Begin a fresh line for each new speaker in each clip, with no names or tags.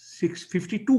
652।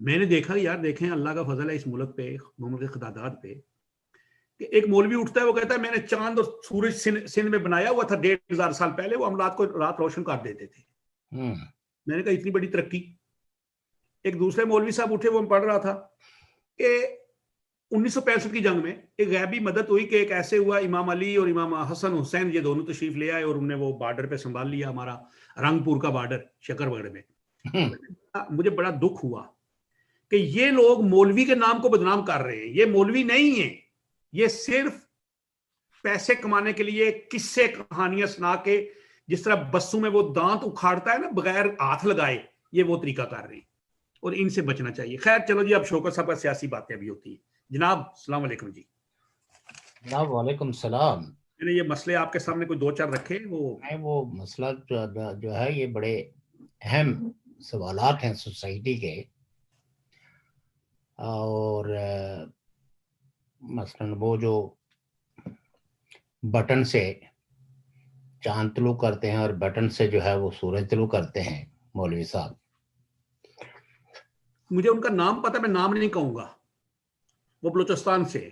میں نے دیکھا یار، دیکھیں اللہ کا فضل ہے اس ملک پہ، ملک کے خدادات پہ، کہ ایک مولوی اٹھتا ہے وہ کہتا ہے میں نے چاند اور سورج سندھ میں بنایا ہوا تھا 1500 سال پہلے، وہ ہم رات روشن کر دیتے تھے۔ میں نے کہا اتنی بڑی ترقی۔ ایک دوسرے مولوی صاحب اٹھے، وہ پڑھ رہا تھا کہ 1965 کی جنگ میں ایک غیبی مدد ہوئی کہ ایک ایسے ہوا امام علی اور امام حسن حسین یہ دونوں تشریف لے آئے اور انہوں نے وہ بارڈر پہ سنبھال لیا، ہمارا رنگ پور کا بارڈر شکر بگڑ میں۔ مجھے بڑا دکھ ہوا کہ یہ لوگ مولوی کے نام کو بدنام کر رہے ہیں۔ یہ مولوی نہیں ہیں، یہ صرف پیسے کمانے کے لیے قصے کہانیاں سنا کے، جس طرح بسوں میں وہ دانت اکھاڑتا ہے نا بغیر ہاتھ لگائے، یہ وہ طریقہ کر رہے ہیں اور ان سے بچنا چاہیے۔ خیر چلو جی، اب شوکت صاحب کا سیاسی باتیں ابھی ہوتی ہیں۔ جناب السلام علیکم جی۔
جناب وعلیکم السلام۔
میں نے یہ مسئلے آپ کے سامنے کوئی دو چار رکھے،
وہ مسئلہ جو ہے یہ بڑے اہم سوالات ہیں سوسائٹی کے، اور مثلا وہ جو بٹن سے چاند طلوع کرتے ہیں اور بٹن سے جو ہے وہ سورج طلوع کرتے ہیں مولوی صاحب،
مجھے ان کا نام پتا، میں نام نہیں کہوں گا، وہ بلوچستان سے۔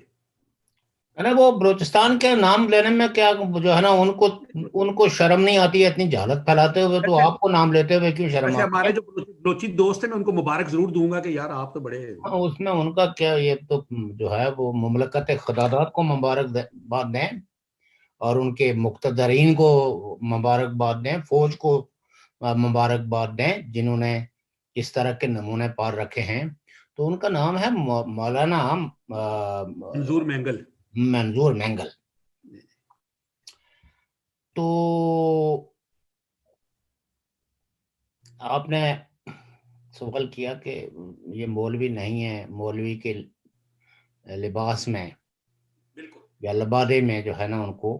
وہ بلوچستان کے نام لینے میں کیا جو ہے نا، ان کو شرم نہیں آتی ہے اتنی جہالت پھیلاتے ہوئے، تو آپ کو نام لیتے ہوئے کیوں شرم آتی ہے؟
ہمارے جو بلوچی دوست ہیں میں ان کو مبارک ضرور دوں گا کہ یار آپ تو بڑے،
اس میں ان کا کیا، یہ تو جو ہے وہ مملکت خدادات کو مبارکباد دیں اور ان کے مقتدرین کو مبارکباد دیں، فوج کو مبارکباد دیں جنہوں نے اس طرح کے نمونے پار رکھے ہیں۔ تو ان کا نام ہے مولانا
منظور
مینگل۔ تو آپ نے سوال کیا کہ یہ مولوی نہیں ہے، مولوی کے لباس میں یا لبادے میں جو ہے نا ان کو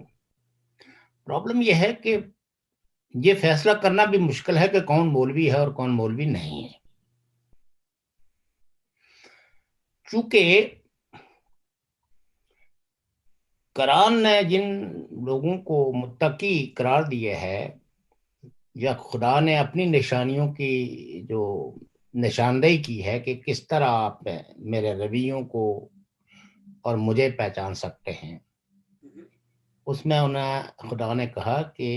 پرابلم یہ ہے کہ یہ فیصلہ کرنا بھی مشکل ہے کہ کون مولوی ہے اور کون مولوی نہیں ہے، چونکہ قرآن نے جن لوگوں کو متقی قرار دیے ہے، یا خدا نے اپنی نشانیوں کی جو نشاندہی کی ہے کہ کس طرح آپ میرے رویوں کو اور مجھے پہچان سکتے ہیں، اس میں انہیں خدا نے کہا کہ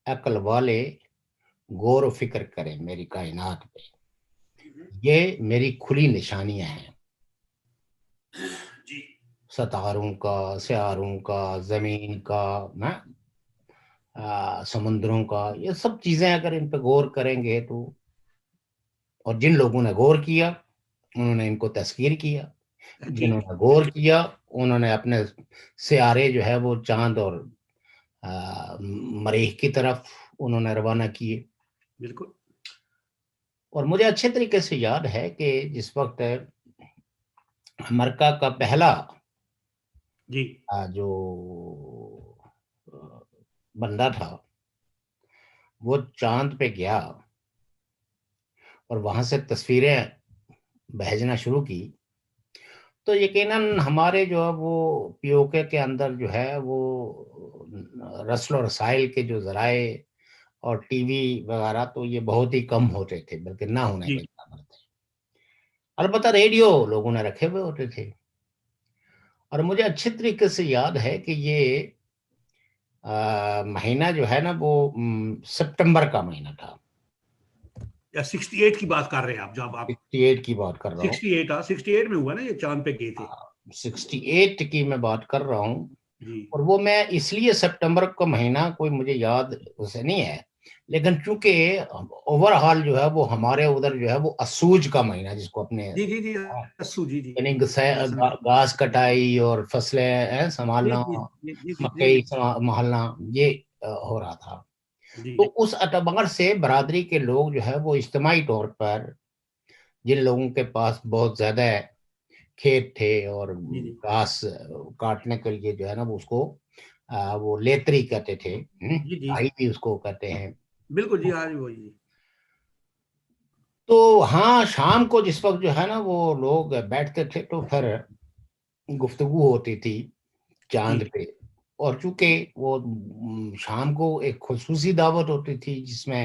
عقل والے غور و فکر کریں میری کائنات پہ، یہ میری کھلی نشانیاں ہیں، ستاروں کا، سیاروں کا، زمین کا، سمندروں کا، یہ سب چیزیں اگر ان پہ غور کریں گے تو، اور جن لوگوں نے غور کیا انہوں نے ان کو تذکیر کیا، جنہوں نے غور کیا انہوں نے اپنے سیارے جو ہے وہ چاند اور مریخ کی طرف انہوں نے روانہ کیے۔
بالکل۔
اور مجھے اچھے طریقے سے یاد ہے کہ جس وقت امریکہ کا پہلا جو بندہ تھا وہ چاند پہ گیا اور وہاں سے تصویریں بھیجنا شروع کی، تو یقیناً ہمارے جو ہے وہ پی او کے اندر جو ہے وہ رسل و رسائل کے جو ذرائع اور ٹی وی وغیرہ تو یہ بہت ہی کم ہوتے تھے، بلکہ نہ ہونے کے برابر تھے۔ البتہ ریڈیو لوگوں نے رکھے ہوئے ہوتے تھے، اور مجھے اچھے طریقے سے یاد ہے کہ یہ مہینہ جو ہے نا وہ سپٹمبر کا مہینہ تھا،
یا 68 کی بات کر رہے ہیں آپ؟ جب آپ
68 کی بات کر رہا ہوں،
68 میں ہوا نا یہ چاند پہ گئے تھے،
68 کی میں بات کر رہا ہوں، اور وہ میں اس لیے سپٹمبر کا مہینہ کوئی مجھے یاد اسے نہیں ہے، لیکن چونکہ اوور آل جو ہے وہ ہمارے ادھر جو ہے وہ اسوج کا مہینہ، جس کو اپنے یعنی گھاس کٹائی اور فصلیں سنبھالنا، مکئی محلنا، یہ ہو رہا تھا۔ تو اس اعتبار سے برادری کے لوگ جو ہے وہ اجتماعی طور پر، جن لوگوں کے پاس بہت زیادہ کھیت تھے اور گھاس کاٹنے کے لیے جو ہے نا وہ اس کو وہ لیتری کہتے تھے، آئی بھی اس کو کہتے ہیں،
بالکل جی، آج وہی۔
تو ہاں شام کو جس وقت جو ہے نا وہ لوگ بیٹھتے تھے تو پھر گفتگو ہوتی تھی چاند پہ، اور چونکہ وہ شام کو ایک خصوصی دعوت ہوتی تھی جس میں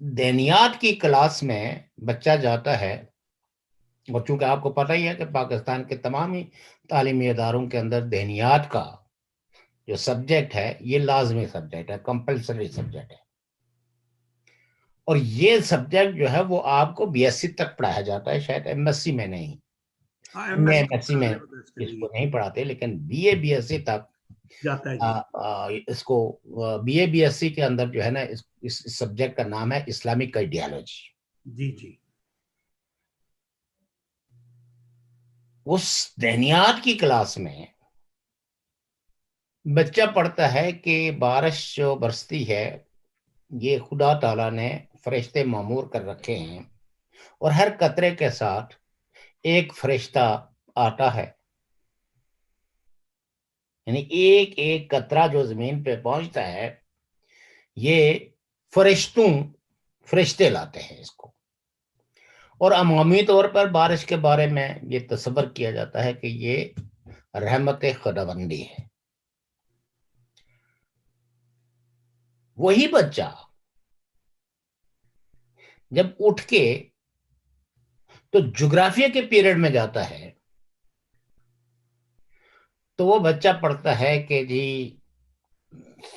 دینیات کی کلاس میں بچہ جاتا ہے، اور چونکہ آپ کو پتہ ہی ہے کہ پاکستان کے تمام ہی تعلیمی اداروں کے اندر دینیات کا جو سبجیکٹ ہے یہ لازمی سبجیکٹ ہے، کمپلسری سبجیکٹ ہے، اور یہ سبجیکٹ جو ہے وہ آپ کو بی ایس سی تک پڑھایا جاتا ہے، شاید ایم ایس سی میں نہیں، ایم ایس سی میں اس کو نہیں پڑھاتے، لیکن بی ایس سی تک
جاتا ہے جی۔
اس کو بی ایس سی کے اندر جو ہے نا اس سبجیکٹ کا نام ہے اسلامک آئیڈیالوجی۔
جی جی۔
اس دینیات کی کلاس میں بچہ پڑھتا ہے کہ بارش جو برستی ہے یہ خدا تعالیٰ نے فرشتے معمور کر رکھے ہیں، اور ہر قطرے کے ساتھ ایک فرشتہ آتا ہے، یعنی ایک ایک قطرہ جو زمین پہ پہنچتا ہے یہ فرشتے لاتے ہیں اس کو، اور عمومی طور پر بارش کے بارے میں یہ تصور کیا جاتا ہے کہ یہ رحمت خداوندی ہے۔ وہی بچہ جب اٹھ کے تو جغرافیہ کے پیریڈ میں جاتا ہے تو وہ بچہ پڑھتا ہے کہ جی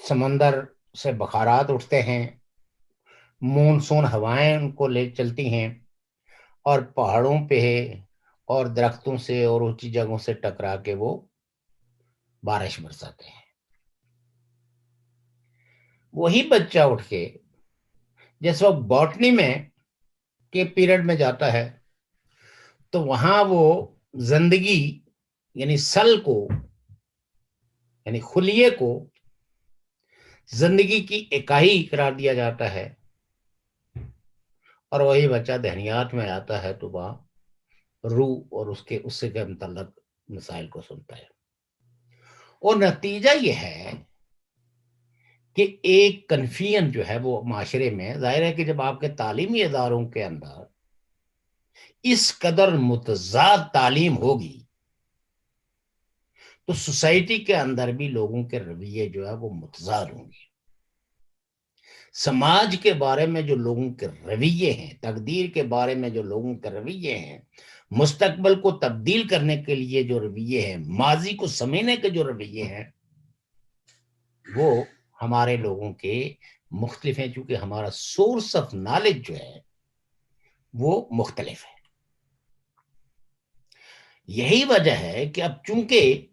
سمندر سے بخارات اٹھتے ہیں، مونسون ہوائیں ان کو لے چلتی ہیں، اور پہاڑوں پہ اور درختوں سے اور اونچی جگہوں سے ٹکرا کے وہ بارش برساتے ہیں۔ وہی بچہ اٹھ کے جس وقت باٹنی میں کے پیریڈ میں جاتا ہے تو وہاں وہ زندگی یعنی سل کو یعنی خلیے کو زندگی کی اکائی قرار دیا جاتا ہے، اور وہی بچہ دہنیات میں آتا ہے تو وہاں روح اور اس سے کے متعلق مسائل کو سنتا ہے، اور نتیجہ یہ ہے کہ ایک کنفیژن جو ہے وہ معاشرے میں ظاہر ہے کہ جب آپ کے تعلیمی اداروں کے اندر اس قدر متضاد تعلیم ہوگی تو سوسائٹی کے اندر بھی لوگوں کے رویے جو ہے وہ متضاد ہوں گے۔ سماج کے بارے میں جو لوگوں کے رویے ہیں، تقدیر کے بارے میں جو لوگوں کے رویے ہیں، مستقبل کو تبدیل کرنے کے لیے جو رویے ہیں، ماضی کو سمجھنے کے جو رویے ہیں، وہ ہمارے لوگوں کے مختلف ہیں، چونکہ ہمارا سورس آف نالج جو ہے وہ مختلف ہے۔ یہی وجہ ہے کہ اب چونکہ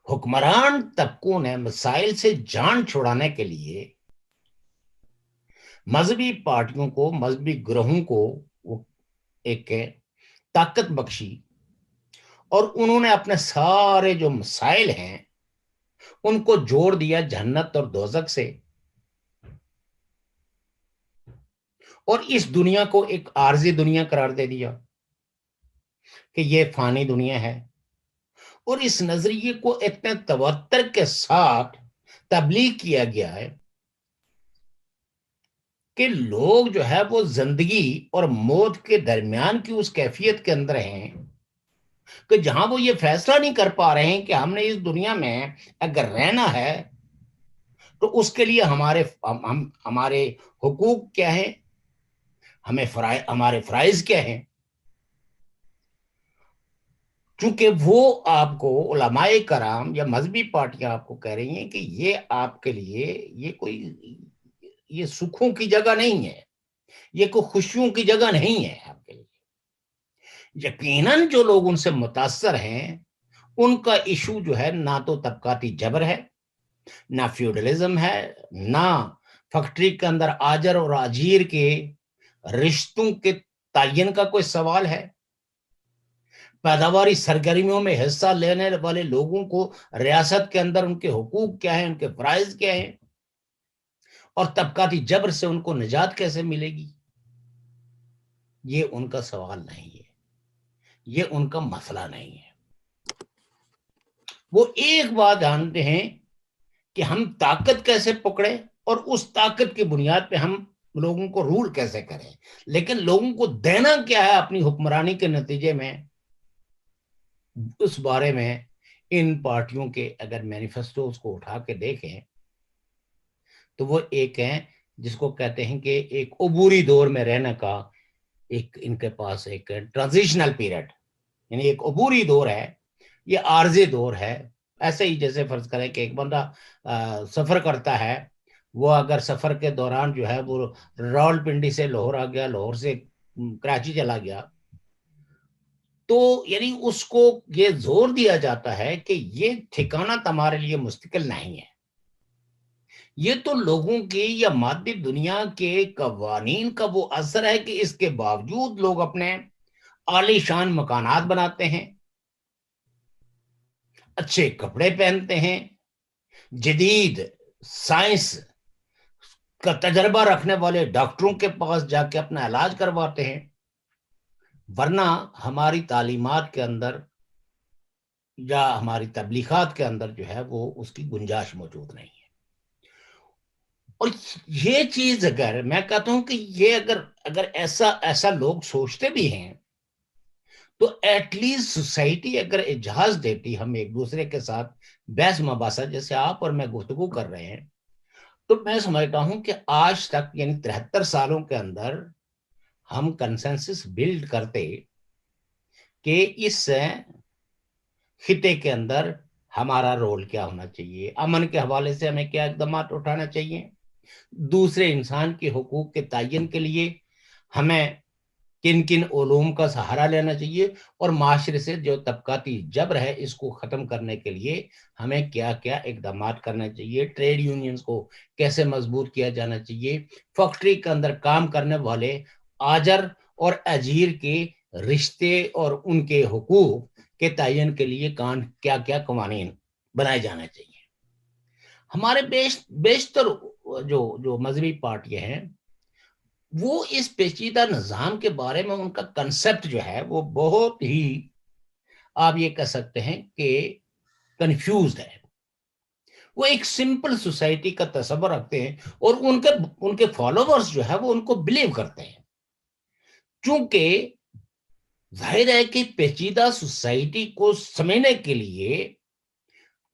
حکمران طبقوں نے مسائل سے جان چھڑانے کے لیے مذہبی پارٹیوں کو، مذہبی گروہوں کو ایک طاقت بخشی، اور انہوں نے اپنے سارے جو مسائل ہیں ان کو جوڑ دیا جنت اور دوزخ سے، اور اس دنیا کو ایک عارضی دنیا قرار دے دیا کہ یہ فانی دنیا ہے، اور اس نظریے کو اتنے توتر کے ساتھ تبلیغ کیا گیا ہے کہ لوگ جو ہے وہ زندگی اور موت کے درمیان کی اس کیفیت کے اندر ہیں کہ جہاں وہ یہ فیصلہ نہیں کر پا رہے ہیں کہ ہم نے اس دنیا میں اگر رہنا ہے تو اس کے لیے ہمارے حقوق کیا ہیں، ہمارے فرائض کیا ہیں، چونکہ وہ آپ کو علماء کرام یا مذہبی پارٹیاں آپ کو کہہ رہی ہیں کہ یہ آپ کے لیے یہ سکھوں کی جگہ نہیں ہے، یہ کوئی خوشیوں کی جگہ نہیں ہے آپ کے لیے۔ یقیناً جو لوگ ان سے متاثر ہیں ان کا ایشو جو ہے نہ تو طبقاتی جبر ہے، نہ فیوڈلزم ہے، نہ فیکٹری کے اندر آجر اور اجیر کے رشتوں کے تعین کا کوئی سوال ہے، پیداواری سرگرمیوں میں حصہ لینے والے لوگوں کو ریاست کے اندر ان کے حقوق کیا ہیں، ان کے فرائض کیا ہیں، اور طبقاتی جبر سے ان کو نجات کیسے ملے گی، یہ ان کا سوال نہیں ہے، یہ ان کا مسئلہ نہیں ہے۔ وہ ایک بات جانتے ہیں کہ ہم طاقت کیسے پکڑے اور اس طاقت کی بنیاد پہ ہم لوگوں کو رول کیسے کریں، لیکن لوگوں کو دینا کیا ہے اپنی حکمرانی کے نتیجے میں، اس بارے میں ان پارٹیوں کے اگر مینیفیسٹوز کو اٹھا کے دیکھیں تو وہ ایک ہیں جس کو کہتے ہیں کہ ایک عبوری دور میں رہنے کا ایک ان کے پاس ایک ٹرانزیشنل پیریڈ، یعنی ایک عبوری دور ہے، یہ عارضی دور ہے. ایسے ہی جیسے فرض کریں کہ ایک بندہ سفر کرتا ہے، وہ اگر سفر کے دوران جو ہے وہ راول پنڈی سے لاہور آ گیا، لاہور سے کراچی چلا گیا، تو یعنی اس کو یہ زور دیا جاتا ہے کہ یہ ٹھکانہ تمہارے لیے مستقل نہیں ہے. یہ تو لوگوں کی یا مادی دنیا کے قوانین کا وہ اثر ہے کہ اس کے باوجود لوگ اپنے عالی شان مکانات بناتے ہیں، اچھے کپڑے پہنتے ہیں، جدید سائنس کا تجربہ رکھنے والے ڈاکٹروں کے پاس جا کے اپنا علاج کرواتے ہیں. ورنہ ہماری تعلیمات کے اندر یا ہماری تبلیغات کے اندر جو ہے وہ اس کی گنجائش موجود نہیں ہے. اور یہ چیز اگر میں کہتا ہوں کہ یہ اگر ایسا لوگ سوچتے بھی ہیں تو ایٹ لیسٹ سوسائٹی اگر اجازت دیتی، ہم ایک دوسرے کے ساتھ بحث مباحثہ جیسے آپ اور میں گفتگو کر رہے ہیں، تو میں سمجھتا ہوں کہ آج تک یعنی 73 سالوں کے اندر ہم کنسنسس بلڈ کرتے کہ اس خطے کے اندر ہمارا رول کیا ہونا چاہیے، امن کے حوالے سے ہمیں کیا اقدامات اٹھانا چاہیے، دوسرے انسان کے حقوق کے تعین کے لیے ہمیں کن کن علوم کا سہارا لینا چاہیے، اور معاشرے سے جو طبقاتی جبر ہے اس کو ختم کرنے کے لیے ہمیں کیا کیا اقدامات کرنا چاہیے، ٹریڈ یونینز کو کیسے مضبوط کیا جانا چاہیے، فیکٹری کے اندر کام کرنے والے آجر اور اجیر کے رشتے اور ان کے حقوق کے تعین کے لیے کیا کیا قوانین بنائے جانا چاہیے. ہمارے بیشتر جو مذہبی پارٹیاں ہیں وہ اس پیچیدہ نظام کے بارے میں ان کا کنسپٹ جو ہے وہ بہت ہی آپ یہ کہہ سکتے ہیں کہ کنفیوزڈ ہے. وہ ایک سمپل سوسائٹی کا تصور رکھتے ہیں اور ان کے فالوورز جو ہے وہ ان کو بلیو کرتے ہیں. چونکہ ظاہر ہے کہ پیچیدہ سوسائٹی کو سمجھنے کے لیے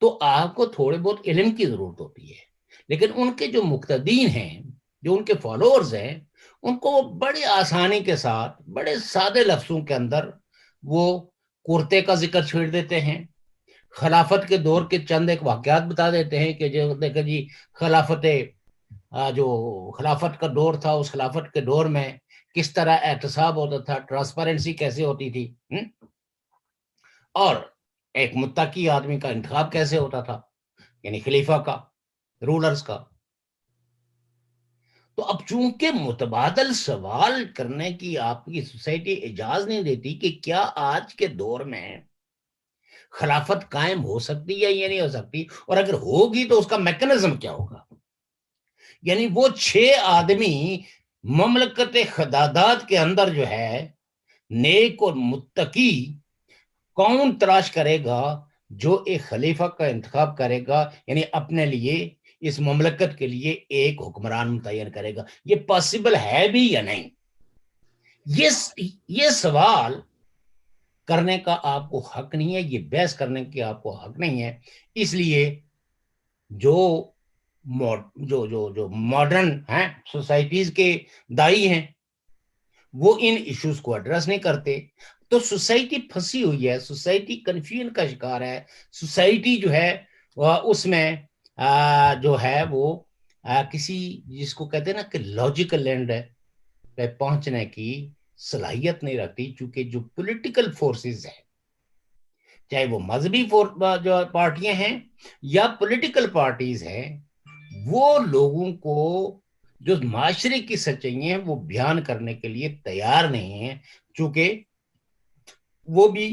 تو آپ کو تھوڑے بہت علم کی ضرورت ہوتی ہے، لیکن ان کے جو مقتدین ہیں، جو ان کے فالوورز ہیں، ان کو بڑی آسانی کے ساتھ بڑے سادے لفظوں کے اندر وہ کرتے کا ذکر چھیڑ دیتے ہیں، خلافت کے دور کے چند ایک واقعات بتا دیتے ہیں کہ جو دیکھیں جی جو خلافت کا دور تھا، اس خلافت کے دور میں کس طرح احتساب ہوتا تھا، ٹرانسپیرنسی کیسے ہوتی تھی، اور ایک متقی آدمی کا انتخاب کیسے ہوتا تھا، یعنی خلیفہ کا، رولرز کا. تو اب چونکہ متبادل سوال کرنے کی آپ کی سوسائٹی اجازت نہیں دیتی کہ کیا آج کے دور میں خلافت قائم ہو سکتی ہے یا نہیں ہو سکتی، اور اگر ہوگی تو اس کا میکنزم کیا ہوگا. یعنی وہ 6 آدمی مملکت خدادات کے اندر جو ہے نیک اور متقی کون تلاش کرے گا جو ایک خلیفہ کا انتخاب کرے گا، یعنی اپنے لیے اس مملکت کے لیے ایک حکمران متعین کرے گا. یہ پاسبل ہے بھی یا نہیں، یہ سوال کرنے کا آپ کو حق نہیں ہے، یہ بحث کرنے کی آپ کو حق نہیں ہے. اس لیے جو ماڈرن ہیں سوسائٹیز کے دائی ہیں وہ ان ایشوز کو ایڈریس نہیں کرتے. تو سوسائٹی پھنسی ہوئی ہے، سوسائٹی کنفیوژن کا شکار ہے، سوسائٹی جو ہے اس میں جو ہے وہ کسی جس کو کہتے ہیں نا کہ لاجیکل لینڈ پہ پہنچنے کی صلاحیت نہیں رکھتی. چونکہ جو پولیٹیکل فورسز ہیں، چاہے وہ مذہبی جو پارٹیاں ہیں یا پولیٹیکل پارٹیز ہیں، وہ لوگوں کو جو معاشرے کی سچائیاں ہیں وہ بیان کرنے کے لیے تیار نہیں ہیں، چونکہ وہ بھی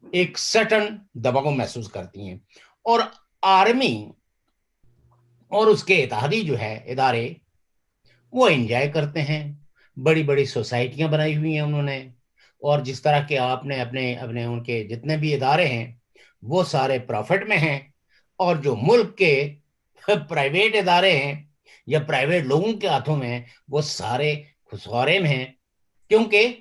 ایک سٹن دباؤ محسوس کرتی ہیں. اور آرمی اور اس کے اتحادی جو ہے ادارے وہ انجوائے کرتے ہیں، بڑی بڑی سوسائٹیاں بنائی ہوئی ہیں انہوں نے، اور جس طرح کے آپ نے اپنے ان کے جتنے بھی ادارے ہیں وہ سارے پروفٹ میں ہیں، اور جو ملک کے پرائیویٹ ادارے ہیں یا پرائیویٹ لوگوں کے ہاتھوں میں وہ سارے خسارے میں ہیں، کیونکہ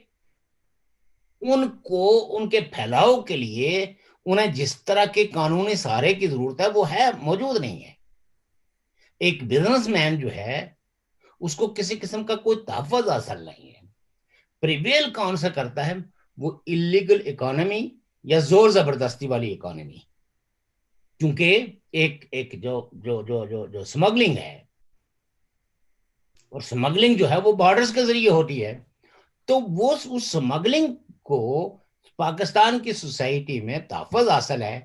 ان کو ان کے پھیلاؤ کے لیے انہیں جس طرح کے قانونی سہارے کی ضرورت ہے وہ موجود نہیں ہے. ایک بزنس مین جو ہے اس کو کسی قسم کا کوئی تحفظ حاصل نہیں ہے. پریویل کون سا کرتا ہے؟ وہ اللیگل اکانومی یا زور زبردستی والی اکانومی. کیونکہ ایک جو اسمگلنگ ہے، اور اسمگلنگ جو ہے وہ بارڈرز کے ذریعے ہوتی ہے، تو وہ اس اسمگلنگ کو پاکستان کی سوسائٹی میں تحفظ حاصل ہے.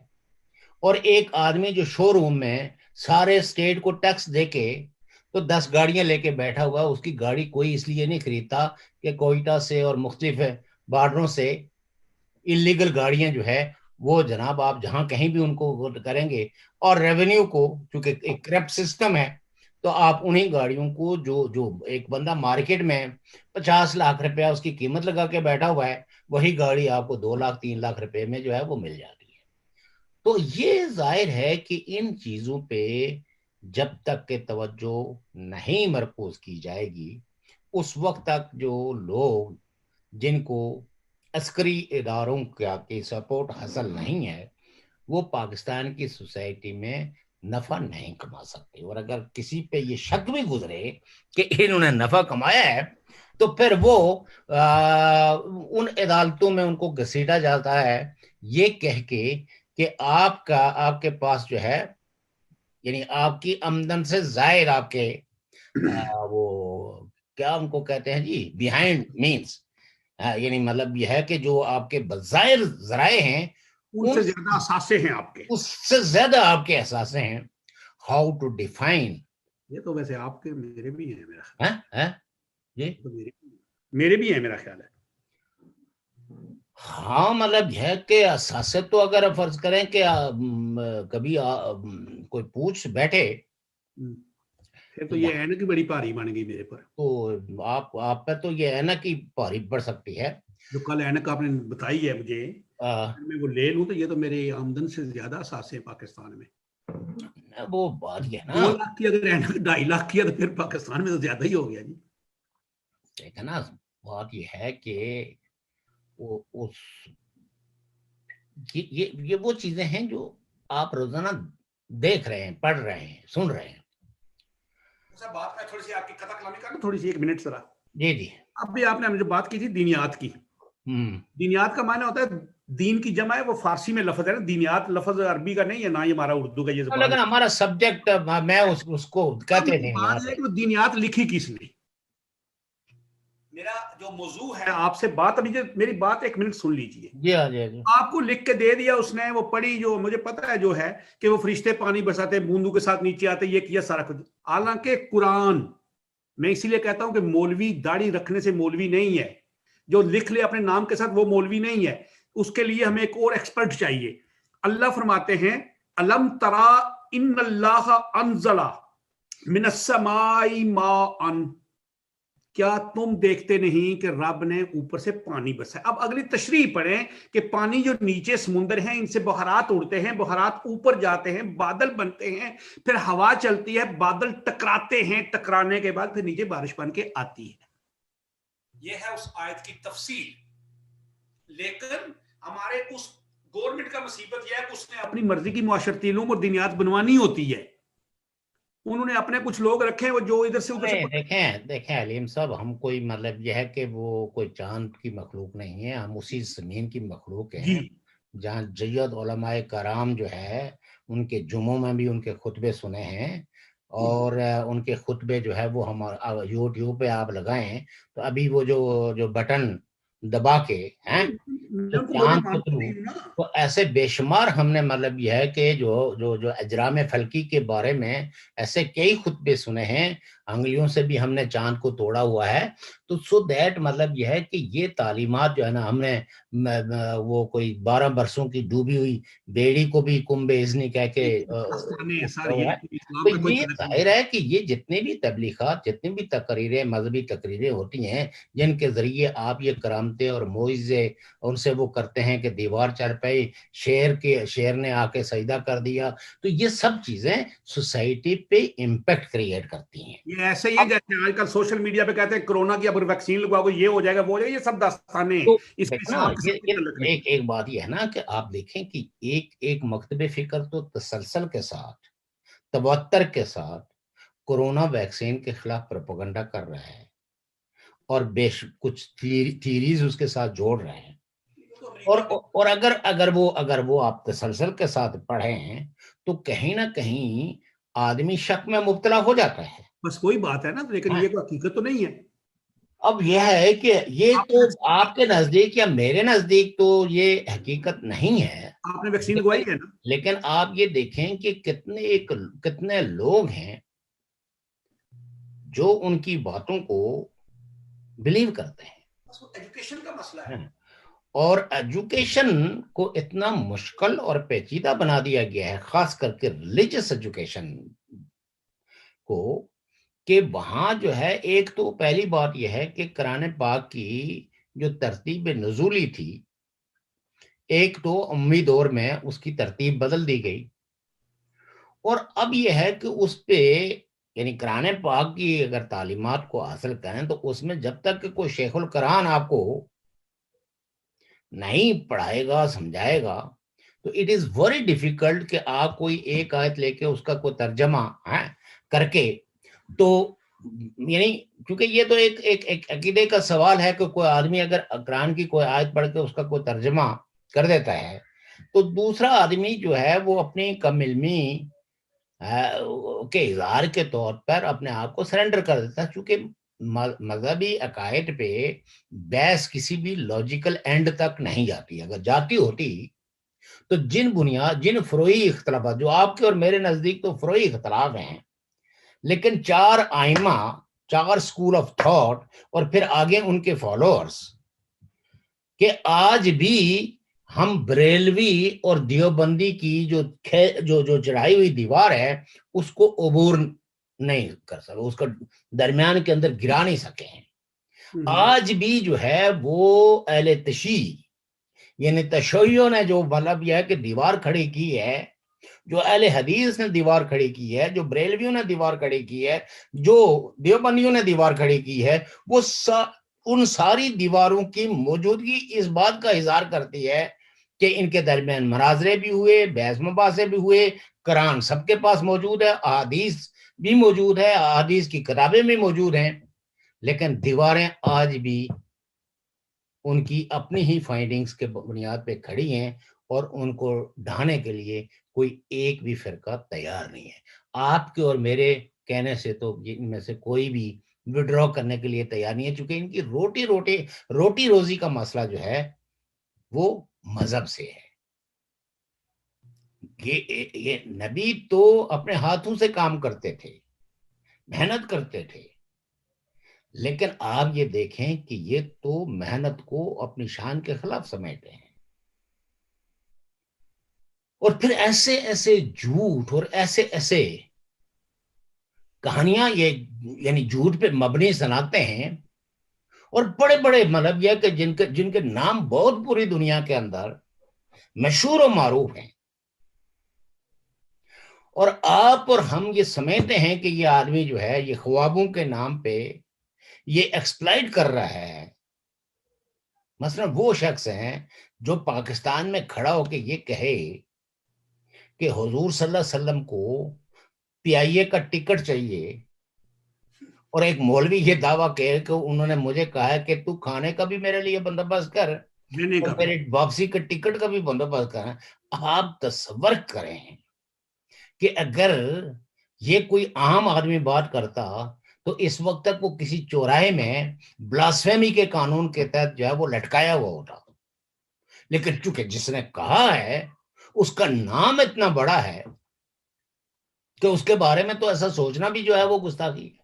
اور ایک آدمی جو شو روم میں سارے اسٹیٹ کو ٹیکس دے کے تو 10 گاڑیاں لے کے بیٹھا ہوا، اس کی گاڑی کوئی اس لیے نہیں خریدتا کہ کوئٹہ سے اور مختلف بارڈروں سے اللیگل گاڑیاں جو ہے وہ جناب آپ جہاں کہیں بھی ان کو کریں گے، اور ریونیو کو چونکہ ایک کرپٹ سسٹم ہے، تو آپ انہیں گاڑیوں کو جو ایک بندہ مارکیٹ میں 50 لاکھ روپیہ اس کی قیمت لگا کے بیٹھا ہوا ہے، وہی گاڑی آپ کو 2 لاکھ 3 لاکھ روپے میں جو ہے وہ مل جاتی ہے. تو یہ ظاہر ہے کہ ان چیزوں پہ جب تک کہ توجہ نہیں مرکوز کی جائے گی، اس وقت تک جو لوگ جن کو عسکری اداروں کی سپورٹ حاصل نہیں ہے وہ پاکستان کی سوسائٹی میں نفع نہیں کما سکتے. اور اگر کسی پہ یہ شک بھی گزرے کہ انہوں نے نفع کمایا ہے تو پھر وہ ان عدالتوں میں ان کو گھسیٹا جاتا ہے یہ کہہ کے کہ آپ کے پاس جو ہے یعنی آپ کی آمدن سے زائد آپ کے وہ کیا ان کو کہتے ہیں جی بیہائنڈ مینس، یعنی مطلب یہ ہے کہ جو آپ کے بظاہر ذرائع ہیں
ان سے زیادہ احساسے ہیں آپ کے،
اس سے زیادہ آپ کے احساسے ہیں. How to define.
یہ تو ویسے آپ کے میرے بھی ہیں میرا خیال،
جی
میرے بھی ہیں میرا خیال ہے.
ہاں مطلب یہ ہے کہ احساسے تو اگر فرض کریں کہ کبھی کوئی پوچھ بیٹھے
پھر تو یہ ہے نا کہ بڑی بھاری بن گئی میرے پر،
تو آپ پہ تو یہ ہے نا کہ بھاری پڑ سکتی ہے.
جو کل اینک آپ نے بتائی ہے مجھے میں وہ لے لوں تو یہ تو میری آمدن سے زیادہ احساس ہے پاکستان میں.
وہ بات یہ نا
2 لاکھ کی اگر اینک 2.5 لاکھ کی ہے تو پھر پاکستان میں تو زیادہ ہی ہو گیا جی.
دیکھا نا بات یہ ہے کہ یہ وہ چیزیں ہیں جو آپ روزانہ دیکھ رہے ہیں، پڑھ رہے ہیں، سن رہے ہیں.
بات میں تھوڑی سی آپ کی قطع کلامی کرنا، تھوڑی سی 1 منٹ ذرا.
جی جی.
اب بھی آپ نے جو بات کی تھی دینیات کی، دینیات کا معنی ہوتا ہے دین کی جمع ہے، وہ فارسی میں لفظ ہے نا، دینیات لفظ عربی کا نہیں ہے، نہ ہی ہمارا اردو کا یہ زبان،
لیکن ہمارا سبجیکٹ میں اس کو کہتے ہیں.
بات ہے کہ وہ دینیات لکھی کس نے. میرا جو موضوع ہے آپ سے بات، ابھی میری بات 1 منٹ سن لیجیے.
جی ہاں جی جی.
آپ کو لکھ کے دے دیا اس نے، وہ پڑھی، جو مجھے پتا ہے جو ہے کہ وہ فرشتے پانی برساتے بوندوں کے ساتھ نیچے آتے، یہ کیا سارا کچھ. حالانکہ قرآن، میں اسی لیے کہتا ہوں کہ مولوی داڑھی رکھنے سے مولوی نہیں ہے، جو لکھ لے اپنے نام کے ساتھ وہ مولوی نہیں ہے. اس کے لیے ہمیں ایک اور ایکسپرٹ چاہیے. اللہ فرماتے ہیں الم ترا ان اللہ انزل من السماء ماء، کیا تم دیکھتے نہیں کہ رب نے اوپر سے پانی برسایا. اب اگلی تشریح پڑھیں کہ پانی جو نیچے سمندر ہیں ان سے بہارات اڑتے ہیں، بہارات اوپر جاتے ہیں، بادل بنتے ہیں، پھر ہوا چلتی ہے، بادل ٹکراتے ہیں، ٹکرانے کے بعد پھر نیچے بارش بن کے آتی ہے. یہ ہے اس آیت کی تفصیل. لیکن ہمارے اس گورنمنٹ کا مصیبت یہ ہے کہ اس نے اپنی مرضی کی معاشرتی علوم اور دینیات بنوانی ہوتی ہے. انہوں نے اپنے کچھ لوگ رکھے وہ جو ادھر سے ادھر سے.
دیکھیں علیم صاحب، ہم کوئی مطلب یہ ہے کہ وہ کوئی چاند کی مخلوق نہیں ہے، ہم اسی زمین کی مخلوق ہیں جہاں جید علماء کرام جو ہے ان کے جمعوں میں بھی ان کے خطبے سنے ہیں، اور ان کے خطبے جو ہے وہ ہم یوٹیوب پہ آپ لگائیں تو ابھی وہ جو بٹن دبا کے ہیں چاند کے تھرو، تو ایسے بے شمار ہم نے مطلب یہ ہے کہ جو اجرام فلکی کے بارے میں ایسے کئی خطبے سنے ہیں، انگلیوں سے بھی ہم نے چاند کو توڑا ہوا ہے. تو سو دیٹ مطلب یہ ہے کہ یہ تعلیمات جو ہے نا، ہم نے وہ کوئی 12 برسوں کی ڈوبی ہوئی بیڑی کو بھی کنبے ازنی کہہ کے تو یہ ظاہر ہے کہ یہ جتنے بھی تبلیغات، جتنی بھی تقریریں، مذہبی تقریریں ہوتی ہیں جن کے ذریعے آپ یہ کرامتیں اور معجزے ان سے وہ کرتے ہیں کہ دیوار چڑھ پئی، شیر نے آ کے سجدہ کر دیا، تو یہ سب چیزیں سوسائٹی پہ امپیکٹ کریٹ کرتی ہیں.
یہ ایسے ہی جیسے آج کل سوشل میڈیا پہ کہتے ہیں کرونا کی اب ویکسین لگواؤ یہ ہو جائے گا، وہ ہو جائے گا، یہ سب داستانیں ہیں.
ایک بات یہ ہے نا کہ آپ دیکھیں کہ ایک مکتب فکر تو تسلسل کے ساتھ، تواتر کے ساتھ کورونا ویکسین کے خلاف پروپیگنڈا کر رہا ہے اور کچھ تھیریز اس کے ساتھ جوڑ رہے ہیں، اور اگر وہ آپ تسلسل کے ساتھ پڑھیں تو کہیں نہ کہیں آدمی شک میں مبتلا ہو جاتا ہے.
بس کوئی بات ہے نا، لیکن یہ کوئی حقیقت تو نہیں ہے.
اب یہ ہے کہ یہ تو آپ کے نزدیک یا میرے نزدیک تو یہ حقیقت نہیں ہے.
آپ نے ویکسین لگوائی ہے نا.
لیکن آپ یہ دیکھیں کہ کتنے لوگ ہیں جو ان کی باتوں کو بلیو کرتے ہیں.
ایجوکیشن کا مسئلہ ہے،
اور ایجوکیشن کو اتنا مشکل اور پیچیدہ بنا دیا گیا ہے، خاص کر کے ریلیجس ایجوکیشن کو، کہ وہاں جو ہے ایک تو پہلی بات یہ ہے کہ قرآن پاک کی جو ترتیب نزولی تھی، ایک تو امی دور میں اس کی ترتیب بدل دی گئی، اور اب یہ ہے کہ اس پہ یعنی قرآن پاک کی اگر تعلیمات کو حاصل کریں تو اس میں جب تک کہ کوئی شیخ القرآن آپ کو نہیں پڑھائے گا، سمجھائے گا، تو اٹ از ویری ڈیفیکلٹ کہ آپ کوئی ایک آیت لے کے اس کا کوئی ترجمہ کر کے، تو یعنی کیونکہ یہ تو ایک عقیدے کا سوال ہے کہ کوئی آدمی اگر قرآن کی کوئی آیت پڑھ کے اس کا کوئی ترجمہ کر دیتا ہے تو دوسرا آدمی جو ہے وہ اپنی کم علمی کے اظہار کے طور پر اپنے آپ کو سرنڈر کر دیتا ہے، چونکہ مذہبی عقائد پہ بحث کسی بھی لاجیکل اینڈ تک نہیں جاتی. اگر جاتی ہوتی تو جن فروعی اختلافات جو آپ کے اور میرے نزدیک تو فروعی اختلاف ہیں، لیکن 4 آئمہ، 4 اسکول آف تھاٹ اور پھر آگے ان کے فالوورز، کہ آج بھی ہم بریلوی اور دیوبندی کی جو چڑھائی ہوئی دیوار ہے اس کو عبور نہیں کر سکے، اس کا درمیان کے اندر گرا نہیں سکے ہیں. آج بھی جو ہے وہ اہل تشیع یعنی تشیعوں نے جو مطلب یہ ہے کہ دیوار کھڑی کی ہے، جو اہل حدیث نے دیوار کھڑی کی ہے، جو بریلویوں نے دیوار کھڑی کی ہے، جو دیوبندیوں نے دیوار کھڑی کی ہے، وہ ان ساری دیواروں کی موجودگی اس بات کا اظہار کرتی ہے کہ ان کے درمیان مناظرے بھی ہوئے، بحث مباحثے بھی ہوئے، قرآن سب کے پاس موجود ہے، احادیث بھی موجود ہے، احادیث کی کتابیں بھی موجود ہیں، لیکن دیواریں آج بھی ان کی اپنی ہی فائنڈنگز کے بنیاد پہ کھڑی ہیں اور ان کو ڈھانے کے لیے کوئی ایک بھی فرقہ تیار نہیں ہے. آپ کے اور میرے کہنے سے تو ان میں سے کوئی بھی وڈرا کرنے کے لیے تیار نہیں ہے، چونکہ ان کی روٹی روزی کا مسئلہ جو ہے وہ مذہب سے ہے. یہ نبی تو اپنے ہاتھوں سے کام کرتے تھے، محنت کرتے تھے، لیکن آپ یہ دیکھیں کہ یہ تو محنت کو اپنی شان کے خلاف سمجھتے ہیں، اور پھر ایسے ایسے جھوٹ اور ایسے ایسے کہانیاں یہ یعنی جھوٹ پہ مبنی سناتے ہیں، اور بڑے بڑے مطلب یہ کہ جن کے نام بہت پوری دنیا کے اندر مشہور و معروف ہیں، اور آپ اور ہم یہ سمجھتے ہیں کہ یہ آدمی جو ہے یہ خوابوں کے نام پہ یہ ایکسپلائٹ کر رہا ہے. مثلا وہ شخص ہیں جو پاکستان میں کھڑا ہو کے یہ کہے کہ حضور صلی اللہ علیہ وسلم کو پی آئی اے کا ٹکٹ چاہیے، اور ایک مولوی یہ دعویٰ کہ انہوں نے مجھے کہا ہے کہ تو کھانے کا بھی میرے لیے بندوبست کر اور میرے واپسی کے ٹکٹ کا بھی بندوبست کر. آپ تصور کریں کہ اگر یہ کوئی عام آدمی بات کرتا تو اس وقت تک وہ کسی چوراہے میں بلاسفیمی کے قانون کے تحت جو ہے وہ لٹکایا ہوا ہوتا، لیکن چونکہ جس نے کہا ہے اس کا نام اتنا بڑا ہے کہ اس کے بارے میں تو ایسا سوچنا بھی جو ہے وہ گستاخی ہے.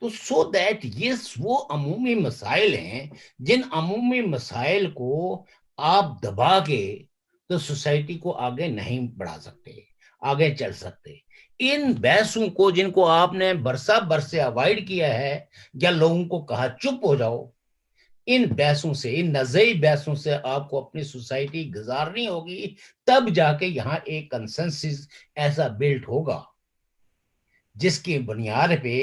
تو سو دیٹ یہ وہ عمومی مسائل ہیں جن عمومی مسائل کو آپ دبا کے تو سوسائٹی کو آگے نہیں بڑھا سکتے، آگے چل سکتے. ان بحثوں کو جن کو آپ نے برسے اوائڈ کیا ہے یا لوگوں کو کہا چپ ہو جاؤ، ان بحثوں سے، ان نزعی بحثوں سے آپ کو اپنی سوسائٹی گزارنی ہوگی، تب جا کے یہاں ایک کنسنسس ایسا بلٹ ہوگا جس کی بنیاد پہ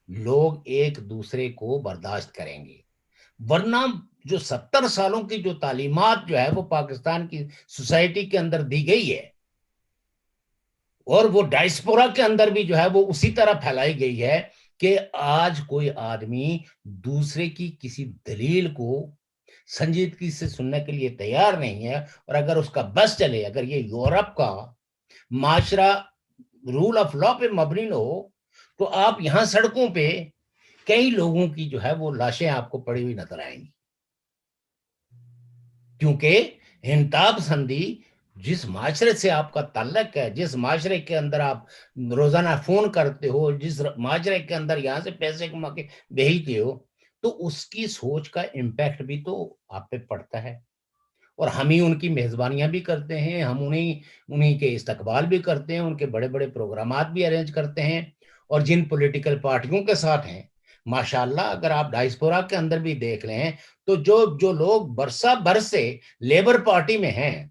لوگ ایک دوسرے کو برداشت کریں گے. ورنہ جو 70 سالوں کی جو تعلیمات جو ہے وہ پاکستان کی سوسائٹی کے اندر دی گئی ہے اور وہ ڈائسپورا کے اندر بھی جو ہے وہ اسی طرح پھیلائی گئی ہے کہ آج کوئی آدمی دوسرے کی کسی دلیل کو سنجیدگی سے سننے کے لیے تیار نہیں ہے. اور اگر اس کا بس چلے, اگر یہ یورپ کا معاشرہ رول آف لا پہ مبنی نہ ہو, تو آپ یہاں سڑکوں پہ کئی لوگوں کی جو ہے وہ لاشیں آپ کو پڑی ہوئی نظر آئیں گی, کیونکہ انتہا پسندی جس معاشرے سے آپ کا تعلق ہے, جس معاشرے کے اندر آپ روزانہ فون کرتے ہو, جس معاشرے کے اندر یہاں سے پیسے کما کے بھیجتے ہو, تو اس کی سوچ کا امپیکٹ بھی تو آپ پہ پڑتا ہے. اور ہم ہی ان کی میزبانیاں بھی کرتے ہیں, ہم انہیں کے استقبال بھی کرتے ہیں, ان کے بڑے بڑے پروگرامات بھی ارینج کرتے ہیں. اور جن پولیٹیکل پارٹیوں کے ساتھ ہیں, ماشاءاللہ اگر آپ ڈائسپورا کے اندر بھی دیکھ لیں تو جو لوگ برسہ بھر سے لیبر پارٹی میں ہیں,